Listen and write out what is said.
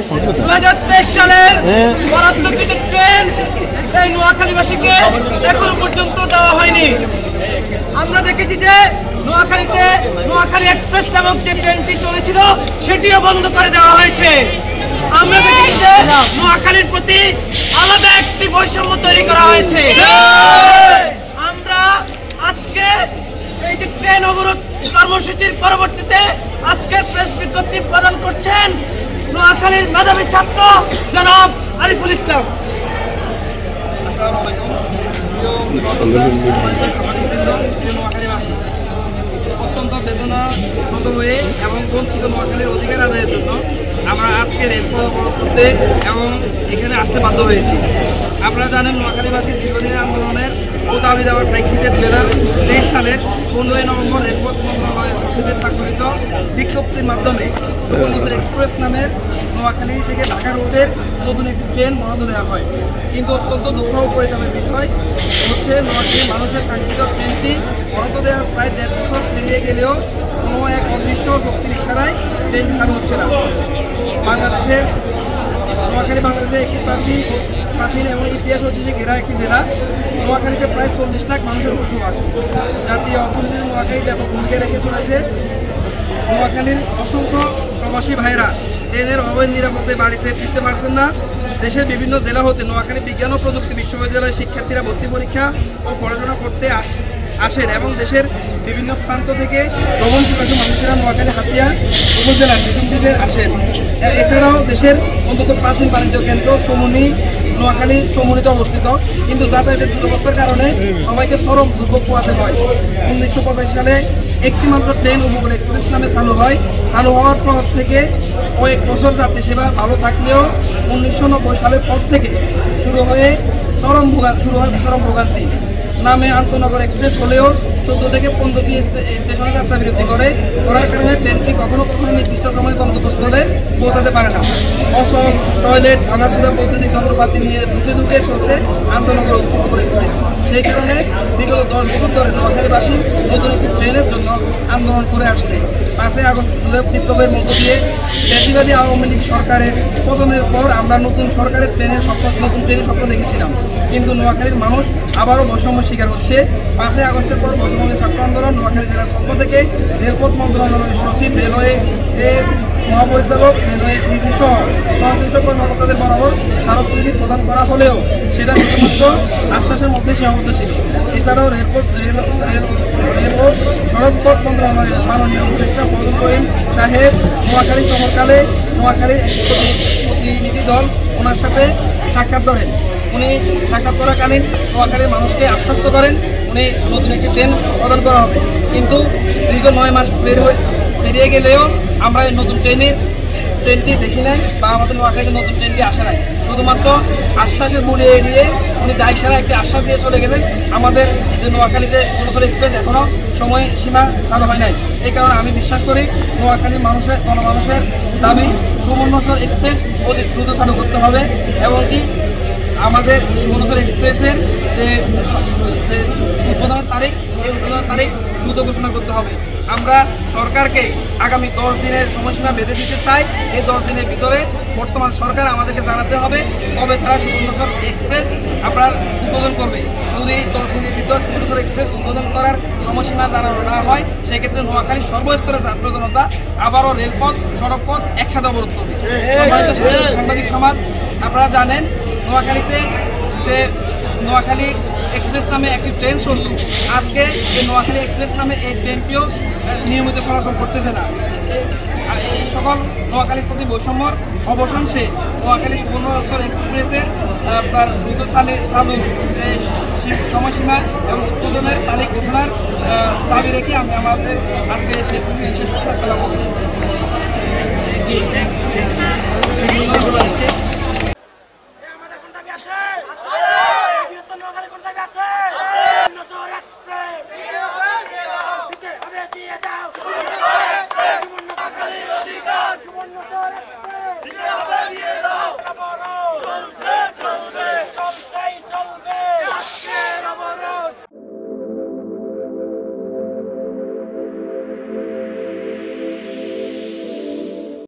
2023 সালের বরাদ্দকৃত ট্রেন এই নোয়াখালীবাসীকে এখনো পর্যন্ত দেওয়া হয়নি। আমরা দেখেছি যে নোয়াখালীতে নোয়াখালী এক্সপ্রেস নামক যে ট্রেনটি চলেছিল সেটিও বন্ধ করে দেওয়া হয়েছে। আমরা দেখেছি যে নোয়াখালীর প্রতি আলাদা একটি বৈষম্য তৈরি করা হয়েছে। আমরা আজকে এই যে ট্রেন অবরোধ কর্মসূচির পরবর্তীতে আজকের প্রেস বিজ্ঞপ্তি প্রদান করছেন নোয়াখালীর মেধাবী ছাত্র জনাব আরিফুল ইসলাম। অত্যন্ত বেদনাগত হয়ে এবং বঞ্চিত নোয়াখালীর অধিকার আদায়ের জন্য আমরা আজকে রেলপথ অবরোধ করতে এবং এখানে আসতে বাধ্য হয়েছি। আপনারা জানেন নোয়াখালীবাসীর দীর্ঘদিনের আন্দোলনের ও দাবি দেওয়ার প্রেক্ষিতে 2023 সালের 15 নভেম্বর রেলপথ মন্ত্রণালয়ের সচিবের স্বাক্ষরিত বিজ্ঞপ্তির মাধ্যমে সুবর্ণচর এক্সপ্রেস নামের নোয়াখালী থেকে ঢাকা রুটের নতুন একটি ট্রেন বরাদ্দ দেওয়া হয়। কিন্তু অত্যন্ত দুঃখ ও পরিতাপের বিষয় হচ্ছে নোয়াখালীর মানুষের কাঙ্ক্ষিত ট্রেনটি বরাদ্দ দেওয়ার প্রায় 1.5 বছর পেরিয়ে গেলেও কোনো এক অদৃশ্য শক্তির ইশারায় ট্রেন চালু হচ্ছে না। নোয়াখালী বাংলাদেশের একটি প্রাচীন এবং ইতিহাস ঐতিহ্যে ঘেরা একটি জেলা। নোয়াখালীতে প্রায় 40 লাখ মানুষের বসবাস। জাতীয় অর্থনীতিতে নোয়াখালী ব্যাপক ভূমিকা রেখে চলেছে। নোয়াখালীর অসংখ্য প্রবাসী ভাইরা ট্রেনের অবৈধ নিরাপত্তায় বাড়িতে ফিরতে পারছেন না। দেশের বিভিন্ন জেলা হতে নোয়াখালী বিজ্ঞান ও প্রযুক্তি বিশ্ববিদ্যালয়ের শিক্ষার্থীরা ভর্তি পরীক্ষা ও পড়াশোনা করতে আসেন এবং দেশের বিভিন্ন প্রান্ত থেকে ভ্রমণ পিপাসু মানুষেরা নোয়াখালী হাতিয়া উপজেলার বিভিন্ন দ্বীপে আসেন। এছাড়াও দেশের অন্তত প্রাচীন বাণিজ্য কেন্দ্র নোয়াখালী সমুনিতে অবস্থিত, কিন্তু যাতায়াতের দুরবস্থার কারণে সবাইকে চরম দুর্ভোগ পোহাতে হয়। 1985 সালে একটি মাত্র ট্রেন উপকূল এক্সপ্রেস নামে চালু হয়। চালু হওয়ার পর থেকে কয়েক বছর যাত্রী সেবা ভালো থাকলেও 1990 সালের পর থেকে শুরু হয় চরম ভোগান্তি। নামে আন্তনগর এক্সপ্রেস হলেও 14 থেকে 15টি স্টেশনে যাত্রা বিরতি করার কারণে ট্রেনটি কখনো নির্দিষ্ট সময় গন্তব্যস্থলে পৌঁছাতে পারে না। অচল টয়লেট, ভাঙাচুরা বৈদ্যুতিক যন্ত্রপাতি নিয়ে ধুকে চলছে আন্তনগর উপকূল এক্সপ্রেস। সেই কারণে বিগত 10 বছর ধরে নোয়াখালীবাসী নতুন একটি ট্রেনের জন্য আন্দোলন করে আসছে। 5 আগস্ট জুলাই বিপ্লবের মধ্য দিয়ে ফ্যাসিবাদী আওয়ামী লীগ সরকারের পতনের পর আমরা নতুন ট্রেনের স্বপ্ন দেখেছিলাম। কিন্তু নোয়াখালীর মানুষ আবারও বৈষম্য শিকার হচ্ছে। 5 আগস্টের পর বৈষম্যের ছাত্র আন্দোলন নোয়াখালী জেলার পক্ষ থেকে রেলপথ মন্ত্রণালয়ের সচিব, রেলওয়ে মহাপরিচালক, রেলওয়ে ডিজি সহ সংশ্লিষ্ট কর্মকর্তাদের বরাবর স্মারকলিপি প্রদান করা হলেও সেটা শুধুমাত্র আশ্বাসের মধ্যে সীমাবদ্ধ ছিল। এছাড়াও সড়কপথ মন্ত্রণালয়ের মাননীয় উপদেষ্টা ফজল করিম সাহেব নোয়াখালী সফরকালে নোয়াখালীর প্রতিনিধি দল ওনার সাথে সাক্ষাৎ করেন। উনি সাক্ষাৎ করাকালীন নোয়াখালীর মানুষকে আশ্বস্ত করেন উনি নতুন একটি ট্রেন প্রদান করা হবে। কিন্তু দীর্ঘ 9 মাস পেরিয়ে গেলেও আমরা এই নতুন ট্রেনটি দেখি নাই বা আমাদের নোয়াখালীতে নতুন ট্রেনটি আসে নাই। শুধুমাত্র আশ্বাসের গুলিয়ে এড়িয়ে উনি দায়সারা একটি আশ্বাস দিয়ে চলে গেলেন। আমাদের যে নোয়াখালীতে সুবর্ণচর এক্সপ্রেস এখনও সময়সীমা চালু হয় নাই। এই কারণে আমি বিশ্বাস করি নোয়াখালীর গণমানুষের দাবি সুবর্ণচর এক্সপ্রেস অতি দ্রুত চালু করতে হবে এবং কি আমাদের সুবর্ণচর এক্সপ্রেসের যে উদ্বোধনের তারিখ, এই উদ্বোধনের তারিখ দ্রুত ঘোষণা করতে হবে। আমরা সরকারকে আগামী 10 দিনের সময়সীমা বেঁধে দিতে চাই। এই 10 দিনের ভিতরে বর্তমান সরকার আমাদেরকে জানাতে হবে কবে তারা সুবর্ণচর এক্সপ্রেস আপনার উদ্বোধন করবে। যদি 10 দিনের ভিতর সুবর্ণচর এক্সপ্রেস উদ্বোধন করার সময়সীমা জানানো না হয়, সেক্ষেত্রে নোয়াখালীর সর্বস্তরের ছাত্র জনতা আবারও রেলপথ, সড়কপথ একসাথে অবরোধ করবে। সাংবাদিক সমাজ, আপনারা জানেন নোয়াখালীতে যে নোয়াখালী এক্সপ্রেস নামে একটি ট্রেন চলত। আজকে এই নোয়াখালী এক্সপ্রেস নামে এই ট্রেনটিও নিয়মিত চলাচল করতেছে না। এই সকল নোয়াখালীর প্রতি বৈষম্যর অবসান চেয়ে নোয়াখালী সুবর্ণচর এক্সপ্রেসের দ্রুত চালুর যে সময়সীমা এবং উদ্বোধনের তারিখ ঘোষণার দাবি রেখে আমি আমাদের আজকে শেষ করছি। আসসালামু আলাইকুম।